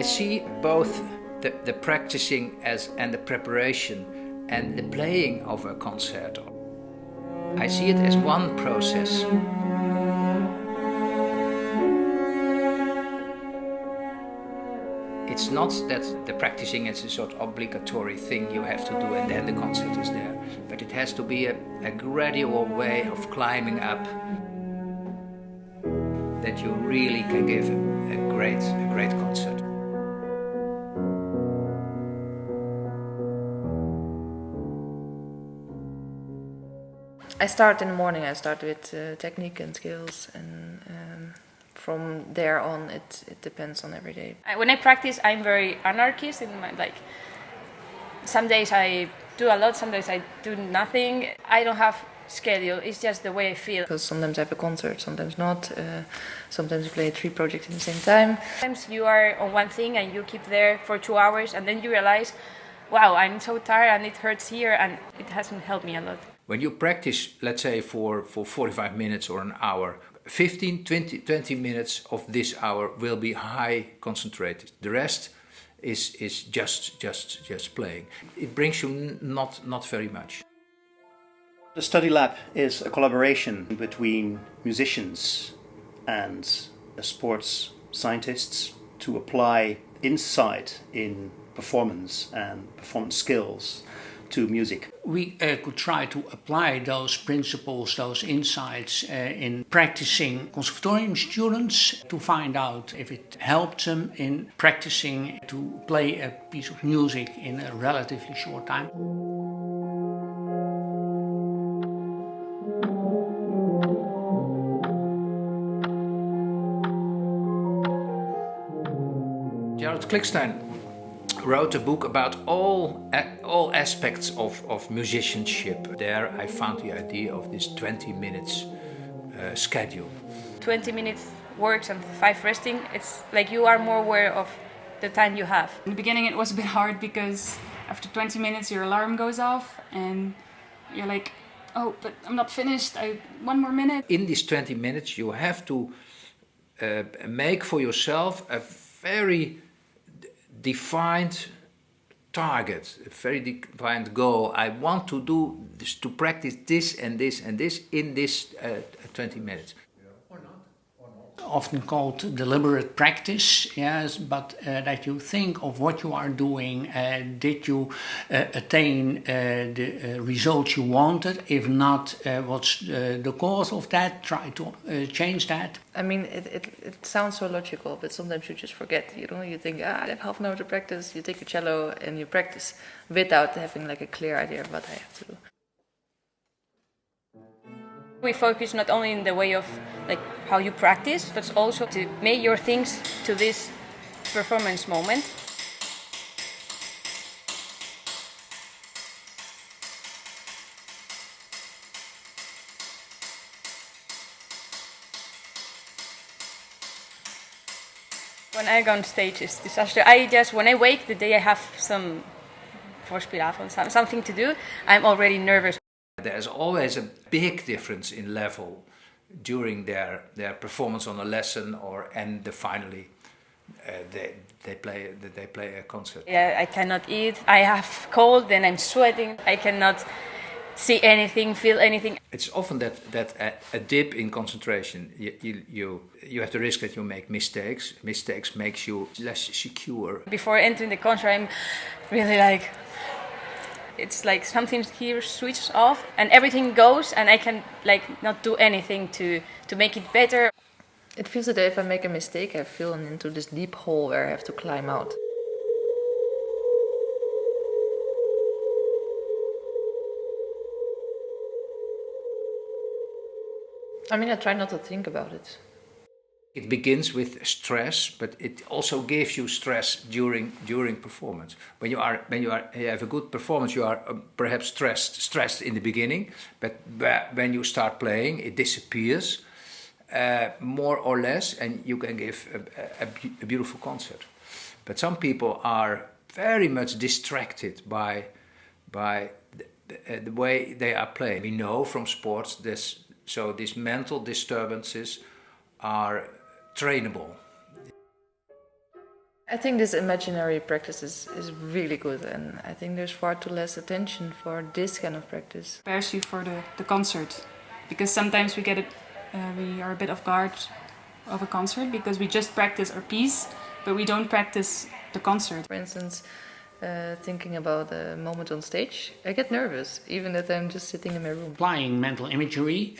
I see both the practicing and the preparation and the playing of a concerto. I see it as one process. It's not that the practicing is a sort of obligatory thing you have to do and then the concert is there, but it has to be a gradual way of climbing up that you really can give a great concert. I start in the morning. I start with technique and skills, and from there on, it depends on every day. When I practice, I'm very anarchist. Some days I do a lot, some days I do nothing. I don't have schedule. It's just the way I feel. Because sometimes I have a concert, sometimes not. Sometimes you play 3 projects at the same time. Sometimes you are on one thing and you keep there for 2 hours, and then you realize, wow, I'm so tired and it hurts here, and it hasn't helped me a lot. When you practice, let's say for 45 minutes or an hour, 15, 20 minutes of this hour will be high concentrated. The rest is just playing. It brings you not very much. The Studylab is a collaboration between musicians and sports scientists to apply insight in performance and performance skills to music. We could try to apply those principles, those insights in practicing Conservatorium students to find out if it helped them in practicing to play a piece of music in a relatively short time. Klickstein wrote a book about all aspects of musicianship. There I found the idea of this 20 minutes schedule. 20 minutes works and 5 resting. It's like you are more aware of the time you have. In the beginning it was a bit hard because after 20 minutes your alarm goes off and you're like, oh, but I'm not finished, 1 more minute. In these 20 minutes you have to make for yourself a very defined target, a very defined goal. I want to do this, to practice this and this and this in this 20 minutes. Often called deliberate practice, yes, but that you think of what you are doing. Did you attain the results you wanted? If not, what's the cause of that? Try to change that. I mean, it sounds so logical, but sometimes you just forget. You think, I have half an hour to practice. You take a cello and you practice without having like a clear idea of what I have to do. We focus not only in the way of like how you practice, but also to make your things to this performance moment. When I go on stage, it's disaster. When I wake the day I have some voorspielavond, something to do, I'm already nervous. There's always a big difference in level during their performance on a lesson finally they play a concert. Yeah, I cannot eat. I have cold, then I'm sweating. I cannot see anything, feel anything. It's often that a dip in concentration. You have the risk that you make mistakes. Mistakes makes you less secure. Before entering the concert, I'm really like. It's like something here switches off and everything goes, and I can like not do anything to make it better. It feels that if I make a mistake, I fall into this deep hole where I have to climb out. I mean, I try not to think about it. It begins with stress, but it also gives you stress during performance. When you have a good performance, you are perhaps stressed in the beginning, but when you start playing, it disappears more or less, and you can give a beautiful concert. But some people are very much distracted by the way they are playing. We know from sports these mental disturbances are trainable. I think this imaginary practice is really good, and I think there's far too less attention for this kind of practice. Prepares you for the concert, because sometimes we are a bit off guard of a concert because we just practice our piece, but we don't practice the concert. For instance, thinking about a moment on stage, I get nervous, even if I'm just sitting in my room. Applying mental imagery,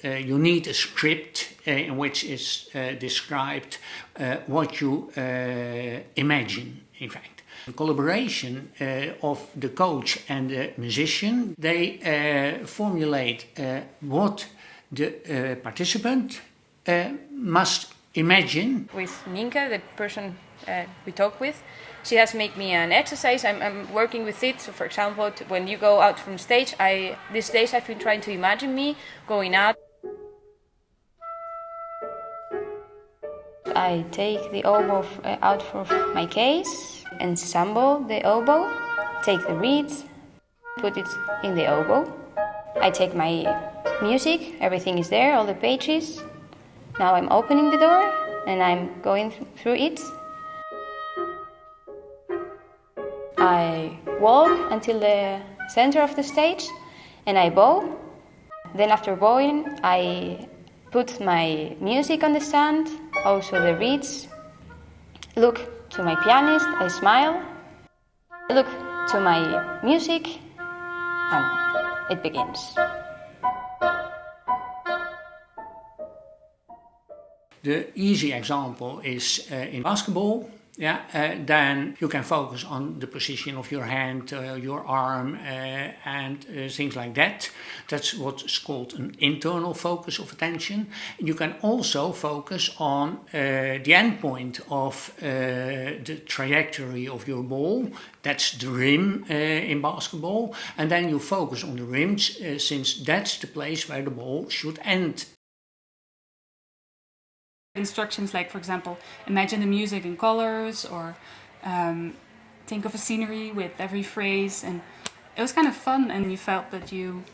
you need a script in which is described what you imagine, in fact. The collaboration of the coach and the musician, they formulate what the participant must imagine. With Nienke, the person we talk with, she has made me an exercise. I'm working with it. So, for example, when you go out from stage, these days I've been trying to imagine me going out. I take the oboe out of my case, ensemble the oboe, take the reeds, put it in the oboe. I take my music, everything is there, all the pages. Now I'm opening the door and I'm going through it. I walk until the center of the stage and I bow. Then after bowing, I put my music on the stand, also the reeds. Look to my pianist, I smile. Look to my music, and it begins. The easy example is in basketball. Then you can focus on the position of your hand, your arm, and things like that. That's what's called an internal focus of attention. You can also focus on the end point of the trajectory of your ball. That's the rim in basketball. And then you focus on the rims, since that's the place where the ball should end. Instructions like, for example, imagine the music in colors, or think of a scenery with every phrase, and it was kind of fun and you felt that you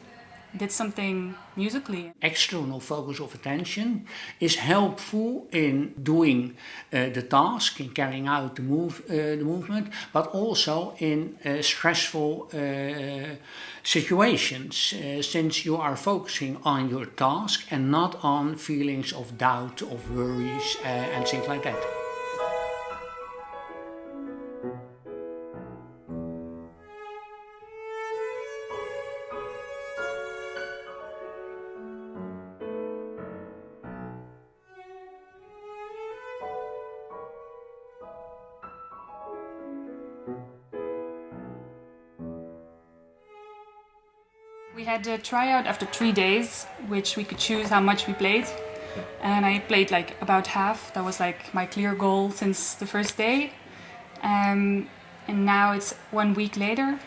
did something musically. External focus of attention is helpful in doing the task, in carrying out the movement, but also in stressful situations, since you are focusing on your task and not on feelings of doubt, of worries, and things like that. We had a tryout after 3 days, which we could choose how much we played. And I played like about half. That was like my clear goal since the first day. And now it's 1 week later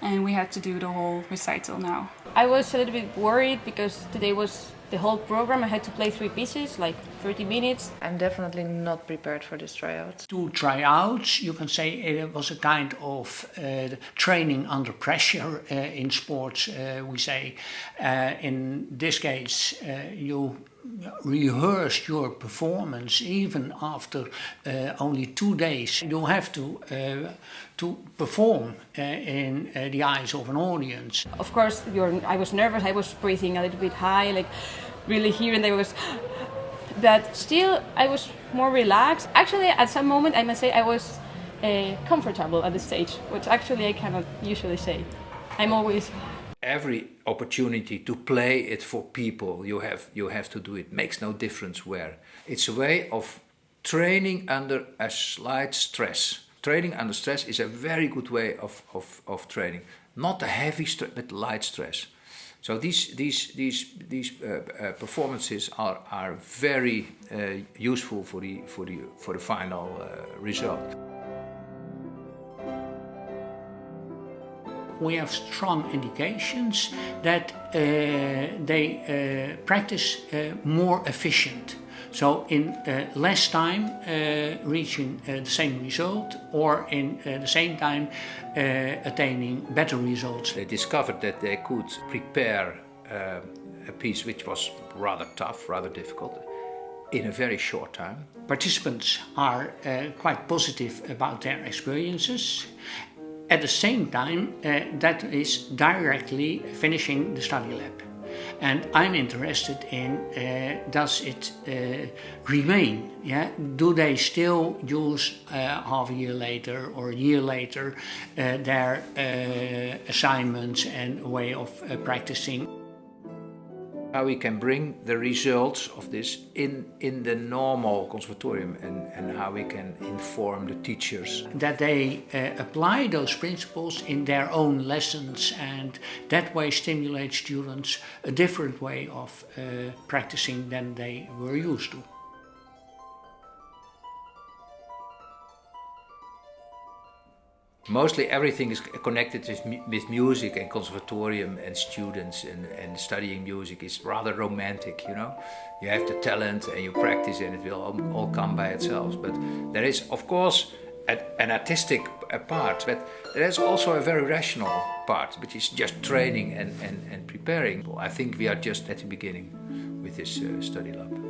and we had to do the whole recital now. I was a little bit worried because today was the whole program. I had to play 3 pieces, like 30 minutes. I'm definitely not prepared for this tryout. To tryouts, you can say it was a kind of training under pressure in sports, we say. In this case, you rehearsed your performance even after only 2 days. You have to perform in the eyes of an audience. Of course, I was nervous. I was breathing a little bit high, like really here and there was. But still, I was more relaxed. Actually, at some moment, I must say I was comfortable at the stage, which actually I cannot usually say. I'm always. Every opportunity to play it for people, you have to do it. Makes no difference where. It's a way of training under a slight stress. Training under stress is a very good way of training. Not a heavy stress, but light stress. So these performances are very useful for the final result. We have strong indications that they practice more efficient. So in less time reaching the same result, or in the same time attaining better results. They discovered that they could prepare a piece which was rather tough, rather difficult, in a very short time. Participants are quite positive about their experiences. At the same time, that is directly finishing the Studylab. And I'm interested in, does it remain? Yeah? Do they still use half a year later or a year later their assignments and way of practicing? How we can bring the results of this in the normal conservatorium and how we can inform the teachers. That they apply those principles in their own lessons and that way stimulate students a different way of practicing than they were used to. Mostly everything is connected with music and conservatorium and students and studying music is rather romantic, you know. You have the talent and you practice and it will all come by itself. But there is, of course, an artistic part, but there is also a very rational part, which is just training and preparing. I think we are just at the beginning with this study lab.